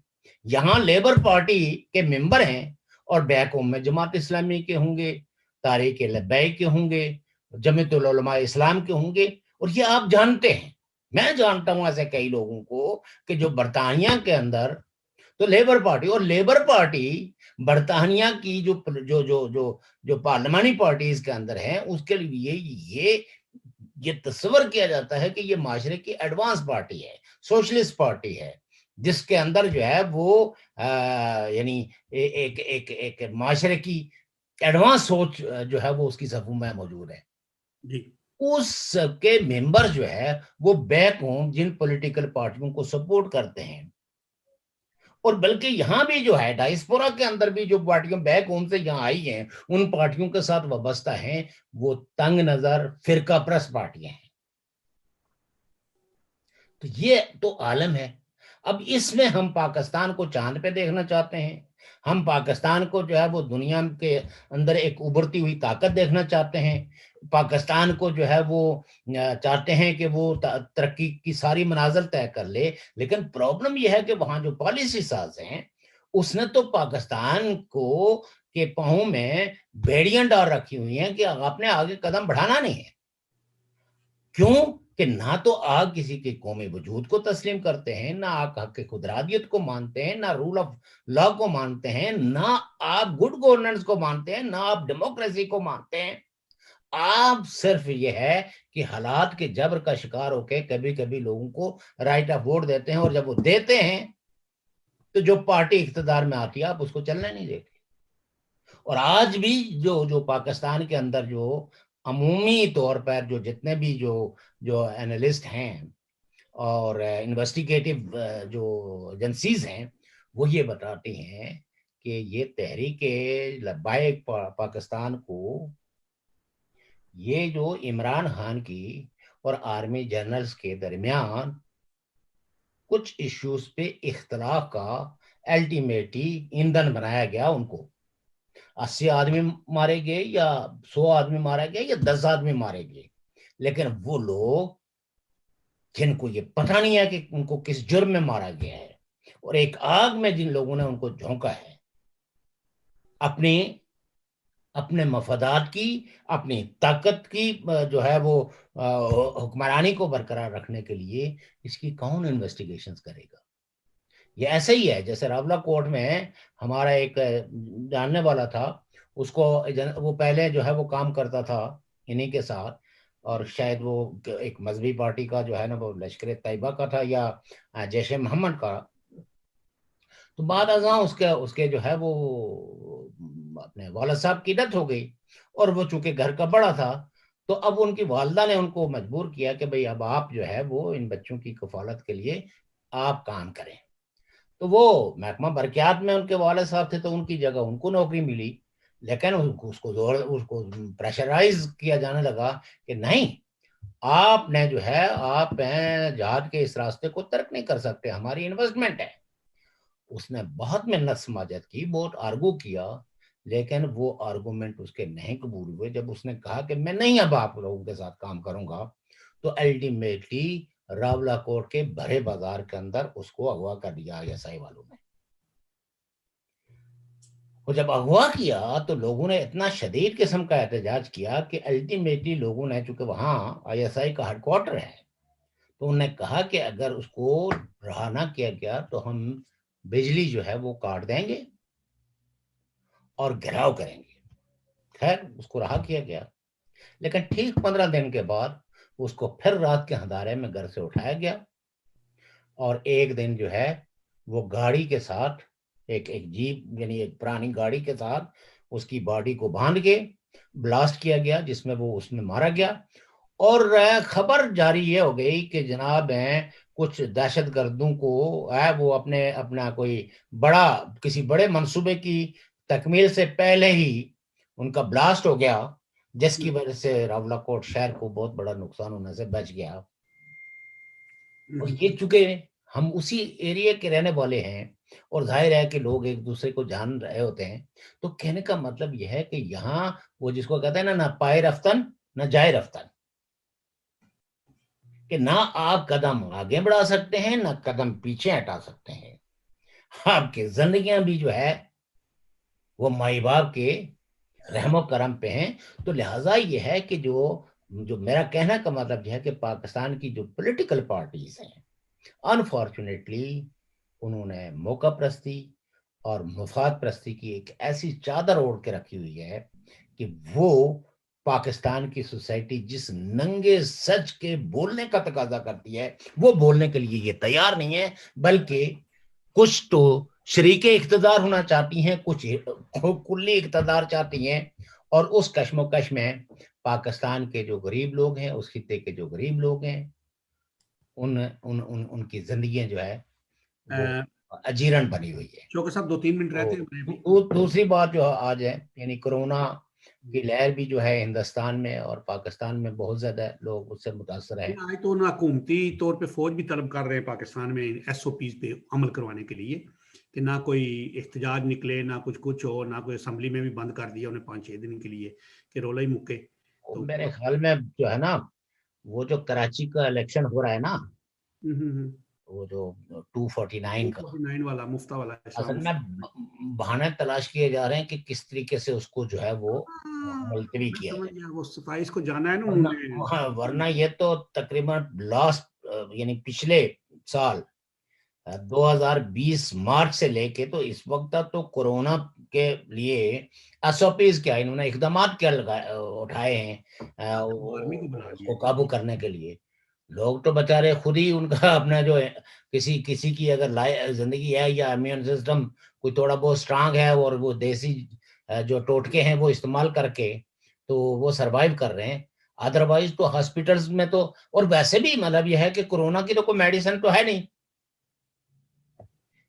یہاں لیبر پارٹی کے ممبر ہیں, اور بیک ہوم میں جماعت اسلامی کے ہوں گے, تحریک لبیک کے ہوں گے, جمیعت العلماء اسلام کے ہوں گے. اور یہ آپ جانتے ہیں, میں جانتا ہوں ایسے کئی لوگوں کو کہ جو برطانیہ کے اندر تو لیبر پارٹی, اور لیبر پارٹی برطانیہ کی جو پارلیمانی پارٹیز کے اندر ہے, اس کے لیے یہ تصور کیا جاتا ہے کہ یہ معاشرے کی ایڈوانس پارٹی ہے, سوشلسٹ پارٹی ہے, جس کے اندر جو ہے وہ یعنی ایک معاشرے کی ایڈوانس سوچ جو ہے وہ اس کی صفوں میں موجود ہے. اس کے ممبر جو ہے وہ بیک ہوم جن پولیٹیکل پارٹیوں کو سپورٹ کرتے ہیں, اور بلکہ یہاں بھی جو ہے ڈائسپورا کے اندر بھی جو پارٹیاں بیک ہوم سے یہاں آئی ہیں, ان پارٹیوں کے ساتھ وابستہ ہیں, وہ تنگ نظر فرقہ پرست پارٹیاں ہیں. تو یہ تو عالم ہے. اب اس میں ہم پاکستان کو چاند پہ دیکھنا چاہتے ہیں, ہم پاکستان کو جو ہے وہ دنیا کے اندر ایک ابھرتی ہوئی طاقت دیکھنا چاہتے ہیں, پاکستان کو جو ہے وہ چاہتے ہیں کہ وہ ترقی کی ساری منازل طے کر لے. لیکن پرابلم یہ ہے کہ وہاں جو پالیسی ساز ہیں, اس نے تو پاکستان کو کے پاؤں میں بیڑیاں ڈال رکھی ہوئی ہیں کہ آپ نے آگے قدم بڑھانا نہیں ہے. کیوں کہ نہ تو آپ کسی کے قومی وجود کو تسلیم کرتے ہیں, نہ آپ حق خودارادیت کو مانتے ہیں, نہ رول آف لا کو مانتے ہیں, نہ آپ گڈ گورننس کو مانتے ہیں, نہ آپ ڈیموکریسی کو مانتے ہیں. آپ صرف یہ ہے کہ حالات کے جبر کا شکار ہو کے کبھی کبھی لوگوں کو رائٹ آف ووٹ دیتے ہیں, اور جب وہ دیتے ہیں تو جو پارٹی اقتدار میں آتی ہے آپ اس کو چلنے نہیں دیتے. اور آج بھی جو پاکستان کے اندر جو عمومی طور پر جو جتنے بھی جو اینالسٹ ہیں اور انویسٹیگیٹو جو ایجنسیز ہیں, وہ یہ بتاتی ہیں کہ یہ تحریک لبیک پاکستان کو یہ جو عمران خان کی اور آرمی جنرلز کے درمیان کچھ ایشوز پہ اختلاف کا الٹیمیٹلی ایندھن بنایا گیا. ان کو 80 آدمی مارے گئے یا 100 آدمی مارے گئے یا 10 آدمی مارے گئے, لیکن وہ لوگ جن کو یہ پتہ نہیں ہے کہ ان کو کس جرم میں مارا گیا ہے, اور ایک آگ میں جن لوگوں نے ان کو جھونکا ہے, اپنے مفادات کی, اپنی طاقت کی جو ہے وہ حکمرانی کو برقرار رکھنے کے لیے, اس کی کون انویسٹیگیشنز کرے گا؟ یہ ایسا ہی ہے جیسے راولہ کوٹ میں ہمارا ایک جاننے والا تھا, اس کو وہ پہلے جو ہے وہ کام کرتا تھا انہی کے ساتھ, اور شاید وہ ایک مذہبی پارٹی کا جو ہے نا وہ لشکر طیبہ کا تھا یا جیش محمد کا. تو بعد ازاں اس کے جو ہے وہ اپنے والد صاحب کی ڈیتھ ہو گئی, اور وہ چونکہ گھر کا بڑا تھا, تو اب ان کی والدہ نے ان کو مجبور کیا کہ بھئی اب آپ جو ہے وہ ان بچوں کی کفالت کے لیے آپ کام کریں. تو وہ محکمہ برقیات میں ان کے والد صاحب تھے, تو ان کی جگہ ان کو نوکری ملی, لیکن اس کو پریشرائز کیا جانے لگا کہ نہیں, آپ نے جو ہے آپ جہاد کے اس راستے کو ترک نہیں کر سکتے, ہماری انویسٹمنٹ ہے. اس نے بہت محنت سماجت کی, بہت آرگو کیا, لیکن وہ آرگومنٹ اس کے نہیں قبول ہوئے. جب اس نے کہا کہ میں نہیں اب آپ لوگوں کے ساتھ کام کروں گا, تو الٹیمیٹلی راولہ کوٹ کے بھرے بازار کے اندر اس کو اغوا کر دیا آئی ایس آئی والوں نے. اور جب اغوا کیا تو لوگوں نے اتنا شدید قسم کا احتجاج کیا کہ الٹیمیٹلی لوگوں نے, چونکہ وہاں آئی ایس آئی کا ہیڈ کوارٹر ہے, تو انہوں نے کہا کہ اگر اس کو رہا نہ کیا گیا تو ہم بجلی جو ہے وہ کاٹ دیں گے. اور گھیراؤ کریں گے. خیر اس کو رہا کیا گیا, لیکن ٹھیک 15 دن کے بعد اس کو پھر رات کے اندھارے میں گھر سے اٹھایا گیا, اور ایک دن جو ہے وہ گاڑی کے ساتھ ایک جیپ یعنی ایک پرانی گاڑی کے ساتھ اس کی باڈی کو باندھ کے بلاسٹ کیا گیا, جس میں وہ اس میں مارا گیا. اور خبر جاری یہ ہو گئی کہ جناب کچھ دہشت گردوں کو وہ اپنا کوئی کسی بڑے منصوبے کی تکمیل سے پہلے ہی ان کا بلاسٹ ہو گیا, جس کی وجہ سے راولاکوٹ شہر کو بہت بڑا نقصان ہونے سے بچ گیا. اور یہ چونکہ ہم اسی ایریا کے رہنے والے ہیں اور ظاہر ہے کہ لوگ ایک دوسرے کو جان رہے ہوتے ہیں, تو کہنے کا مطلب یہ ہے کہ یہاں وہ جس کو کہتے ہیں نہ پائے رفتن نہ جائے رفتن, کہ نہ آپ قدم آگے بڑھا سکتے ہیں نہ قدم پیچھے ہٹا سکتے ہیں. آپ کی زندگیاں بھی جو ہے وہ مائی باپ کے رحم و کرم پہ ہیں. تو لہٰذا یہ ہے کہ جو میرا کہنا کا مطلب یہ ہے کہ پاکستان کی جو پولیٹیکل پارٹیز ہیں انفارچونیٹلی انہوں نے موقع پرستی اور مفاد پرستی کی ایک ایسی چادر اوڑھ کے رکھی ہوئی ہے کہ وہ پاکستان کی سوسائٹی جس ننگے سچ کے بولنے کا تقاضا کرتی ہے وہ بولنے کے لیے یہ تیار نہیں ہے, بلکہ کچھ تو شریک اقتدار ہونا چاہتی ہیں, کچھ کلی اقتدار چاہتی ہیں, اور اس کشمکش میں پاکستان کے جو غریب لوگ ہیں, اس خطے کے جو غریب لوگ ہیں, ان کی زندگیاں جو ہے وہ اجیرن بنی ہوئی ہے.
چوکر صاحب 2-3 منٹ رہتے ہیں.
دوسری بات جو آج ہے یعنی کورونا کی لہر بھی جو ہے ہندوستان میں اور پاکستان میں بہت زیادہ لوگ اس سے متاثر ہیں.
آج تو نہ حکومتی طور پہ فوج بھی طلب کر رہے ہیں پاکستان میں SOPs پہ عمل کروانے کے لیے کہ نہ کوئی احتجاج نکلے, نہ کچھ ہو, نہ کوئی اسمبلی میں بھی بند کر دیا انہیں 5-6 دن کے لیے کہ رولا ہی مکے.
تو میرے خیال میں جو ہے نا وہ جو کراچی کا الیکشن ہو رہا ہے نا, وہ جو 249 کا
والا مفتہ والا,
اصل میں بہانے تلاش کیے جا رہے ہیں کہ کس طریقے سے اس کو جو ہے وہ ملتوی کیا ہے.
وہ 27 کو جانا ہے نا,
ورنہ یہ تو تقریباً لاسٹ یعنی پچھلے سال 2020 مارچ سے لے کے تو اس وقت تک تو کورونا کے لیے SOPs کیا انہوں نے اقدامات کیا اٹھائے ہیں اس کو قابو کرنے کے لیے. لوگ تو بچارے خود ہی ان کا اپنا جو کسی کی اگر زندگی ہے یا امیون سسٹم کوئی تھوڑا بہت سٹرانگ ہے اور وہ دیسی جو ٹوٹکے ہیں وہ استعمال کر کے تو وہ سروائیو کر رہے ہیں. ادروائز تو ہاسپٹلز میں تو, اور ویسے بھی مطلب یہ ہے کہ کورونا کی تو کوئی میڈیسن تو ہے نہیں,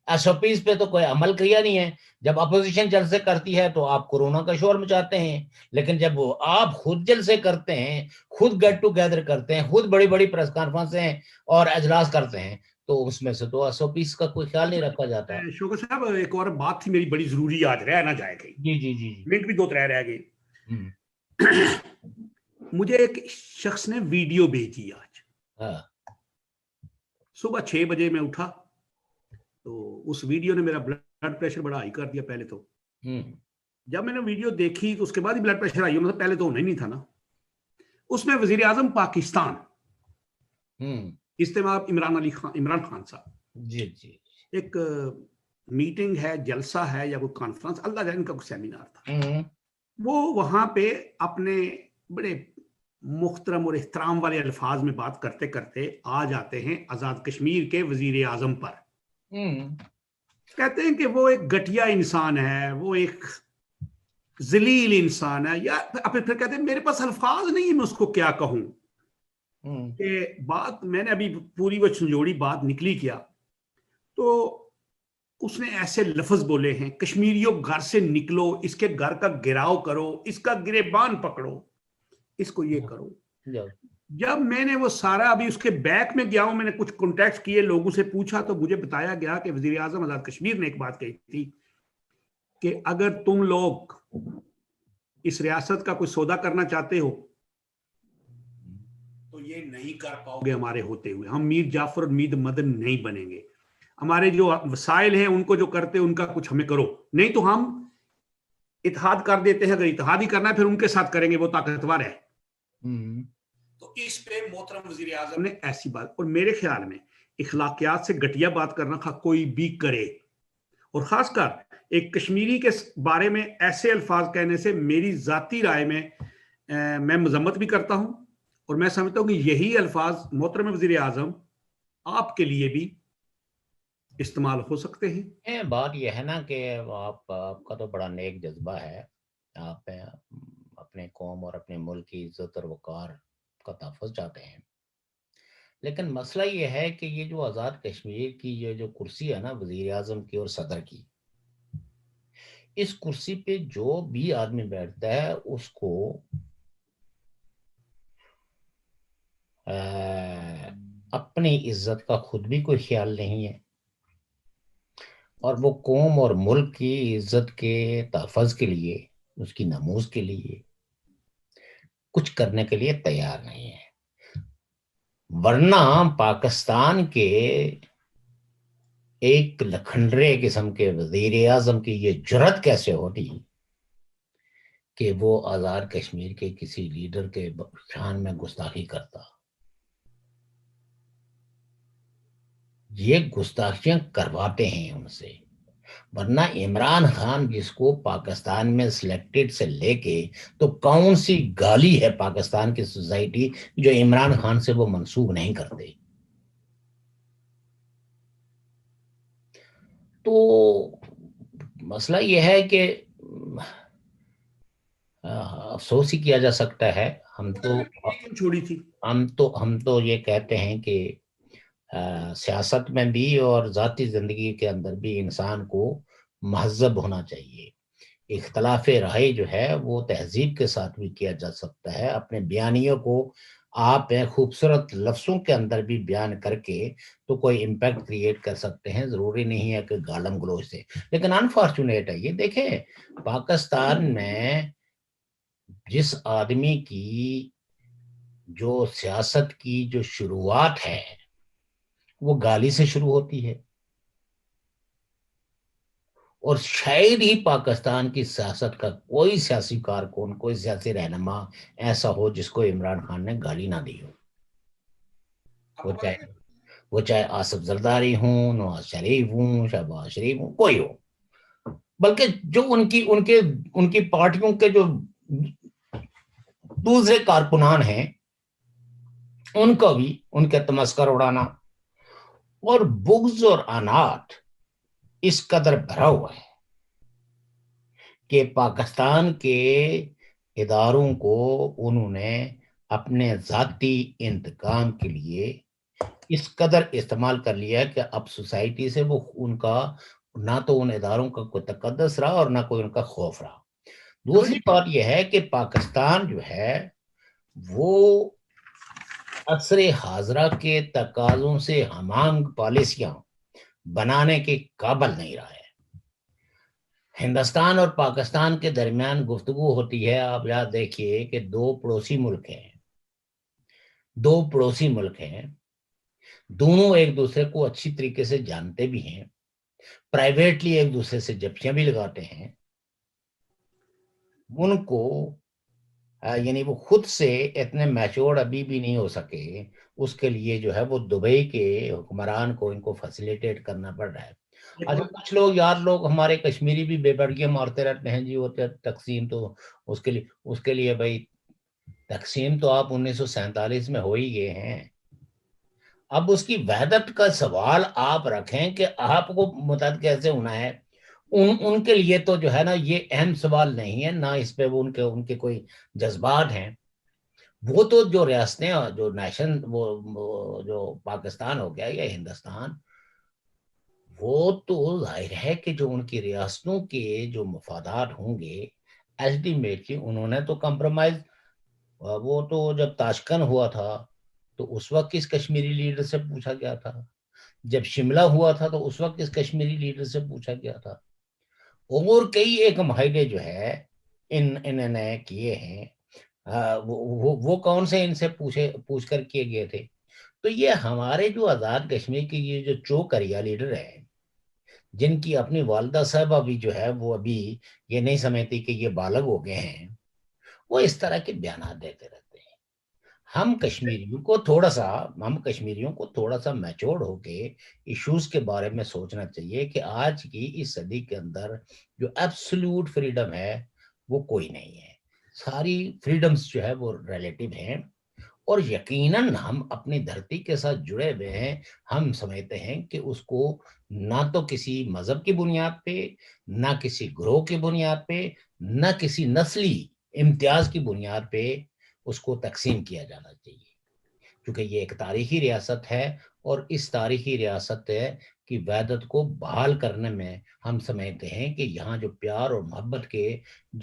SOPs پہ تو کوئی عمل کیا نہیں ہے. جب اپوزیشن جلسے کرتی ہے تو آپ کورونا کا شور مچاتے ہیں, لیکن جب وہ آپ خود جلسے کرتے ہیں, خود گیٹ ٹو گیدر کرتے ہیں, خود بڑی بڑی پریس کانفرنسیں اور اجلاس کرتے ہیں, تو اس میں سے تو SOPs کا کوئی خیال نہیں رکھا جاتا.
شوکر صاحب ایک اور بات تھی میری بڑی ضروری, آج رہ نہ جائے گی.
جی جی جی
منٹ بھی 2-3 رہ گئے. مجھے ایک شخص نے ویڈیو بھیجی آج صبح 6 بجے میں اٹھا تو اس ویڈیو نے میرا بلڈ پریشر بڑا ہائی کر دیا. پہلے تو جب میں نے ویڈیو دیکھی تو اس کے بعد ہی بلڈ پریشر ہائی ہونا تھا, پہلے تو ہونا ہی نہیں تھا نا. اس میں وزیر اعظم پاکستان اجتماع عمران خان صاحب
جی جی
ایک میٹنگ ہے, جلسہ ہے یا کوئی کانفرنس, اللہ جانے کا کوئی سیمینار تھا. وہ وہاں پہ اپنے بڑے محترم اور احترام والے الفاظ میں بات کرتے کرتے آ جاتے ہیں آزاد کشمیر کے وزیر اعظم پر. کہتے ہیں کہ وہ ایک گھٹیا انسان ہے, وہ ایک ذلیل انسان ہے, یا پھر کہتے ہیں میرے پاس الفاظ نہیں میں اس کو کیا کہوں. کہ بات میں نے ابھی پوری وہ چھنجوڑی بات نکلی کیا تو اس نے ایسے لفظ بولے ہیں, کشمیریوں گھر سے نکلو, اس کے گھر کا گھیراؤ کرو, اس کا گریبان پکڑو, اس کو یہ کرو. جب میں نے وہ سارا ابھی اس کے بیک میں گیا ہوں, میں نے کچھ کانٹیکٹ کیے, لوگوں سے پوچھا تو مجھے بتایا گیا کہ وزیر اعظم آزاد کشمیر نے ایک بات کہی تھی کہ اگر تم لوگ اس ریاست کا کوئی سودا کرنا چاہتے ہو تو یہ نہیں کر پاؤ گے ہمارے ہوتے ہوئے. ہم میر جعفر اور میر مدن نہیں بنیں گے. ہمارے جو وسائل ہیں ان کو جو کرتے ان کا کچھ ہمیں کرو, نہیں تو ہم اتحاد کر دیتے ہیں. اگر اتحاد ہی کرنا ہے پھر ان کے ساتھ کریں گے, وہ طاقتور ہے. تو اس پہ محترم وزیر اعظم نے ایسی بات, اور میرے خیال میں اخلاقیات سے گھٹیا بات کرنا کوئی بھی کرے, اور خاص کر ایک کشمیری کے بارے میں ایسے الفاظ کہنے سے میری ذاتی رائے میں مذمت بھی کرتا ہوں، اور میں سمجھتا ہوں کہ یہی الفاظ محترم وزیر اعظم آپ کے لیے بھی استعمال ہو سکتے ہیں۔
بات یہ ہے نا کہ آپ کا تو بڑا نیک جذبہ ہے، آپ اپنے قوم اور اپنے ملک کی عزت اور وقار کا تحفظ چاہتے ہیں، لیکن مسئلہ یہ ہے کہ یہ جو آزاد کشمیر کی یہ جو کرسی ہے نا وزیر اعظم کی اور صدر کی، اس کرسی پہ جو بھی آدمی بیٹھتا ہے اس کو اپنی عزت کا خود بھی کوئی خیال نہیں ہے، اور وہ قوم اور ملک کی عزت کے تحفظ کے لیے، اس کی نموز کے لیے کچھ کرنے کے لیے تیار نہیں ہے۔ ورنہ پاکستان کے ایک لکھنڈرے قسم کے وزیر اعظم کی یہ جرات کیسے ہوتی کہ وہ آزاد کشمیر کے کسی لیڈر کے شان میں گستاخی کرتا؟ یہ گستاخیاں کرواتے ہیں ان سے، ورنہ عمران خان جس کو پاکستان میں سلیکٹڈ سے لے کے، تو کون سی گالی ہے پاکستان کی سوسائٹی جو عمران خان سے وہ منسوب نہیں کرتے؟ تو مسئلہ یہ ہے کہ افسوس ہی کیا جا سکتا ہے۔ ہم تو یہ کہتے ہیں کہ سیاست میں بھی اور ذاتی زندگی کے اندر بھی انسان کو مہذب ہونا چاہیے۔ اختلاف رائے جو ہے وہ تہذیب کے ساتھ بھی کیا جا سکتا ہے، اپنے بیانیوں کو آپ خوبصورت لفظوں کے اندر بھی بیان کر کے تو کوئی امپیکٹ کریٹ کر سکتے ہیں، ضروری نہیں ہے کہ گالم گلوچ سے۔ لیکن انفارچونیٹ ہے یہ، دیکھیں پاکستان میں جس آدمی کی جو سیاست کی جو شروعات ہے وہ گالی سے شروع ہوتی ہے، اور شاید ہی پاکستان کی سیاست کا کوئی سیاسی کارکن، کوئی سیاسی رہنما ایسا ہو جس کو عمران خان نے گالی نہ دی ہو، وہ چاہے آصف زرداری ہوں، نواز شریف ہوں، شہباز شریف ہوں، کوئی ہو، بلکہ جو ان کی پارٹیوں کے جو دوسرے کارکنان ہیں ان کو بھی ان کے تمسکر اڑانا اور بغض اور عناد اس قدر بھرا ہوا ہے کہ پاکستان کے اداروں کو انہوں نے اپنے ذاتی انتقام کے لیے اس قدر استعمال کر لیا کہ اب سوسائٹی سے وہ ان کا نہ تو ان اداروں کا کوئی تقدس رہا اور نہ کوئی ان کا خوف رہا۔ دوسری بات یہ ہے کہ پاکستان جو ہے وہ عصر حاضرہ کے تقاضوں سے ہمانگ پالیسیاں بنانے کے قابل نہیں رہا ہے۔ ہندوستان اور پاکستان کے درمیان گفتگو ہوتی ہے، آپ یاد دیکھیے کہ دو پڑوسی ملک ہیں، دونوں ایک دوسرے کو اچھی طریقے سے جانتے بھی ہیں، پرائیویٹلی ایک دوسرے سے جپچیاں بھی لگاتے ہیں، ان کو یعنی وہ خود سے اتنے میچور ابھی بھی نہیں ہو سکے، اس کے لیے جو ہے وہ دبئی کے حکمران کو ان کو فیسیلیٹیٹ کرنا پڑ رہا ہے۔ اچھا کچھ لوگ ہمارے کشمیری بھی بے بڑگیاں مارتے رہتے ہیں جی وہ تقسیم، تو اس کے لیے بھائی تقسیم تو آپ 1947 میں ہو ہی گئے ہیں، اب اس کی وحدت کا سوال آپ رکھیں کہ آپ کو متحد کیسے ہونا ہے، ان کے لیے تو جو ہے نا یہ اہم سوال نہیں ہے، نہ اس پہ وہ ان کے کوئی جذبات ہیں۔ وہ تو جو ریاستیں جو نیشن وہ جو پاکستان ہو گیا یا ہندوستان، وہ تو ظاہر ہے کہ جو ان کی ریاستوں کے جو مفادات ہوں گے الٹیمیٹلی انہوں نے تو کمپرومائز، وہ تو جب تاشکن ہوا تھا تو اس وقت کس کشمیری لیڈر سے پوچھا گیا تھا، جب شملہ ہوا تھا تو اس وقت کس کشمیری لیڈر سے پوچھا گیا تھا، اور کئی ایک معاہدے جو ہے انہوں نے کیے ہیں، وہ کون سے ان سے پوچھ کر کیے گئے تھے۔ تو یہ ہمارے جو آزاد کشمیر کی یہ جو چوکریا لیڈر ہیں، جن کی اپنی والدہ صاحبہ بھی جو ہے وہ ابھی یہ نہیں سمجھتی کہ یہ بالغ ہو گئے ہیں، وہ اس طرح کے بیانات دیتے رہتے ہیں۔ ہم کشمیریوں کو تھوڑا سا میچور ہو کے ایشوز کے بارے میں سوچنا چاہیے کہ آج کی اس صدی کے اندر جو ایبسولوٹ فریڈم ہے وہ کوئی نہیں ہے. ساری فریڈمز جو ہے وہ ریلیٹیو ہیں، اور یقیناً ہم اپنی دھرتی کے ساتھ جڑے ہوئے ہیں. ہم سمجھتے ہیں کہ اس کو نہ تو کسی مذہب کی بنیاد پہ، نہ کسی گروہ کی بنیاد پہ، نہ کسی نسلی امتیاز کی بنیاد پہ اس کو تقسیم کیا جانا چاہیے، کیونکہ یہ ایک تاریخی ریاست ہے، اور اس تاریخی ریاست کی وحدت کو بحال کرنے میں ہم سمجھتے ہیں کہ یہاں جو پیار اور محبت کے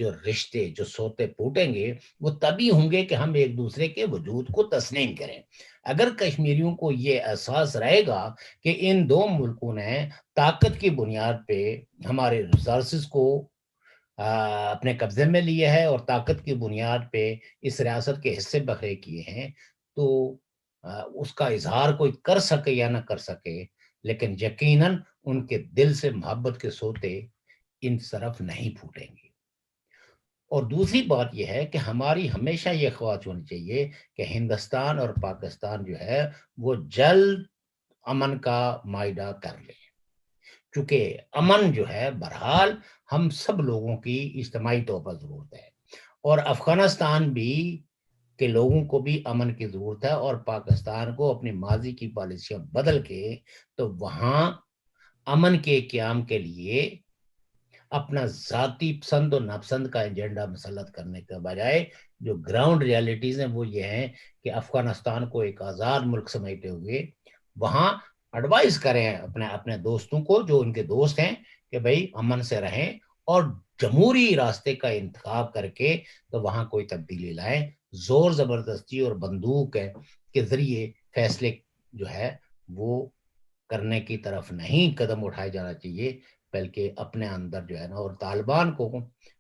جو رشتے، جو سوتے پھوٹیں گے، وہ تبھی ہوں گے کہ ہم ایک دوسرے کے وجود کو تسلیم کریں. اگر کشمیریوں کو یہ احساس رہے گا کہ ان دو ملکوں نے طاقت کی بنیاد پہ ہمارے ریسورسز کو اپنے قبضے میں لیے ہے اور طاقت کی بنیاد پہ اس ریاست کے حصے بکھرے کیے ہیں، تو اس کا اظہار کوئی کر سکے یا نہ کر سکے، لیکن یقیناً ان کے دل سے محبت کے سوتے ان طرف نہیں پھوٹیں گے. اور دوسری بات یہ ہے کہ ہماری ہمیشہ یہ خواہش ہونی چاہیے کہ ہندوستان اور پاکستان جو ہے وہ جلد امن کا معاہدہ کر لیں، کیونکہ امن جو ہے بہرحال ہم سب لوگوں کی اجتماعی طور پر ضرورت ہے، اور افغانستان بھی کے لوگوں کو بھی امن کی ضرورت ہے، اور پاکستان کو اپنی ماضی کی پالیسیاں بدل کے تو وہاں امن کے قیام کے لیے اپنا ذاتی پسند اور ناپسند کا ایجنڈا مسلط کرنے کے بجائے جو گراؤنڈ ریالٹیز ہیں وہ یہ ہیں کہ افغانستان کو ایک آزاد ملک سمجھتے ہوئے وہاں ایڈوائز کریں اپنے دوستوں کو جو ان کے دوست ہیں کہ بھائی امن سے رہیں، اور جمہوری راستے کا انتخاب کر کے تو وہاں کوئی تبدیلی لائیں. زور زبردستی اور بندوق کے ذریعے فیصلے جو ہے وہ کرنے کی طرف نہیں قدم اٹھائے جانا چاہیے، بلکہ اپنے اندر جو ہے نا، اور طالبان کو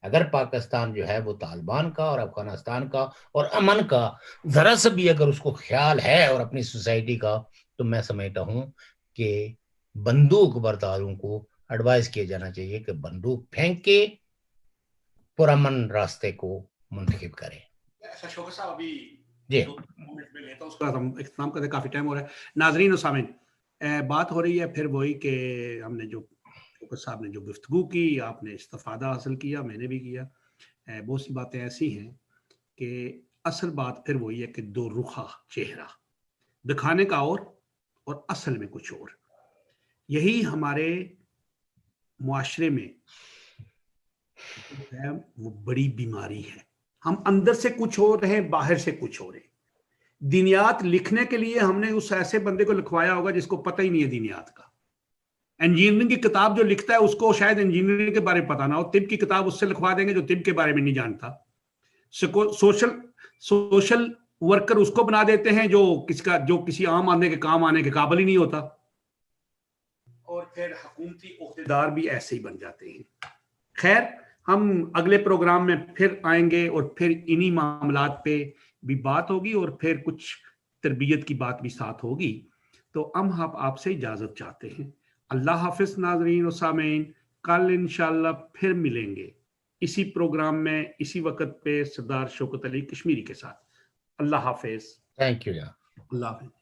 اگر پاکستان جو ہے وہ طالبان کا اور افغانستان کا اور امن کا ذرا سا بھی اگر اس کو خیال ہے اور اپنی سوسائٹی کا، تو میں سمجھتا ہوں کہ بندوق برداروں کو ایڈوائز کیا جانا چاہیے کہ بندوق پھینک کے پرامن راستے کو منتخب کریں.
شوکت صاحب ابھی
جی
منٹ میں لیتا ہوں، اس کا ہم اختتام کرتے، کافی ٹائم ہو رہا ہے. ناظرین و سامعین، بات ہو رہی ہے پھر وہی کہ ہم نے جو شوکت صاحب نے جو گفتگو کی، آپ نے استفادہ حاصل کیا، میں نے بھی کیا. بہت سی باتیں ایسی ہیں کہ اصل بات پھر وہی ہے کہ دو رخا چہرہ دکھانے کا اور اصل میں کچھ اور. یہی ہمارے معاشرے میں ہے وہ بڑی بیماری ہے. ہم اندر سے کچھ ہو رہے ہیں، باہر سے کچھ ہو رہے ہیں. دینیات لکھنے کے لیے ہم نے اس ایسے بندے کو لکھوایا ہوگا جس کو پتہ ہی نہیں ہے دینیات کا. انجینئرنگ کی کتاب جو لکھتا ہے اس کو شاید انجینئرنگ کے بارے میں پتا نہ ہو، طب کی کتاب اس سے لکھوا دیں گے جو طب کے بارے میں نہیں جانتا. سوشل ورکر اس کو بنا دیتے ہیں جو کسی عام آدمی کے کام آنے کے قابل ہی نہیں ہوتا. اور پھر حکومتی عہدیدار بھی ایسے ہی بن جاتے ہیں. خیر، ہم اگلے پروگرام میں پھر آئیں گے اور پھر انہی معاملات پہ بھی بات ہوگی اور پھر کچھ تربیت کی بات بھی ساتھ ہوگی. تو ہم آپ سے اجازت چاہتے ہیں. اللہ حافظ ناظرین و سامعین. کل انشاءاللہ پھر ملیں گے اسی پروگرام میں اسی وقت پہ سردار شوکت علی کشمیری کے ساتھ. اللہ حافظ.
Thank you.
اللہ حافظ.